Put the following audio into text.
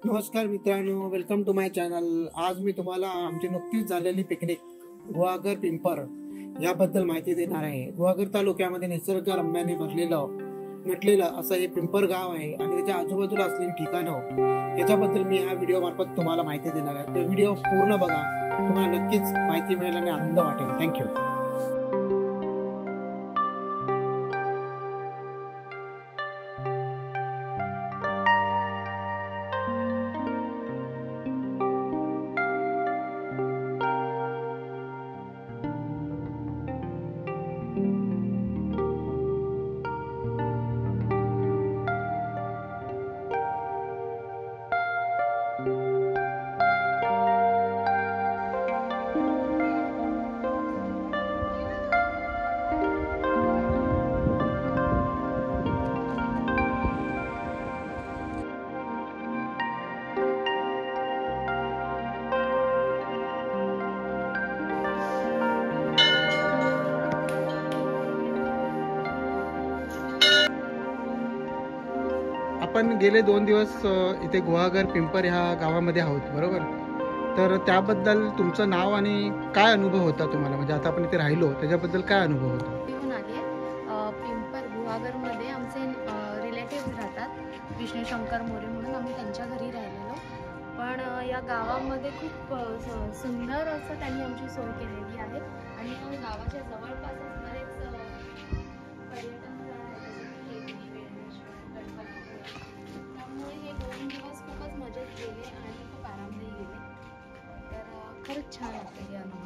नमस्कार मित्रांनो, welcome to my channel. आज मी तुम्हाला आमची नुकतीच झालेली पिकनिक गुहागर पिंपर याबद्दल माहिती देणार आहे। गुहागर तालुक्यामध्ये निसर्गरम्याने भरलेलं नटलेलं असं हे पिंपर गाव आहे आणि त्याच्या आजूबाजूला असलेली ठिकाणं याच्याबद्दल मी ह्या व्हिडिओ मार्फत तुम्हाला माहिती देणार आहे। तो व्हिडिओ पूर्ण बघा, तुम्हाला नक्कीच माहिती मिळेल आणि आनंद वाटेल। थँक्यू। आपण गेले 2 दिवस इथे गुहागर पिंपर ह्या गावामध्ये आहोत, बरोबर? तर त्याबद्दल तुमचं नाव आणि काय अनुभव होता तुम्हाला, म्हणजे आता आपण इथे राहिलो त्याच्याबद्दल काय अनुभव होता? येऊन आले पिंपर गुहागरमध्ये आमचे रिलेटिव्ह राहतात, विष्णू शंकर मोरे म्हणून। आम्ही त्यांच्या घरी राहिलेलो, पण या गावामध्ये खूप सुंदर असं त्यांनी आमची सोय केलेली आहे आणि गावाच्या जवळपासच बरेच पर्यटन स्थळ आहेत, जसे की वेळेश्वर, गणपतीपुळे। त्यामुळे हे 2 दिवस खूपच मजेत गेले आणि खूप आरामदायी गेले। तर खरंच छान वाटले हे अनुभव।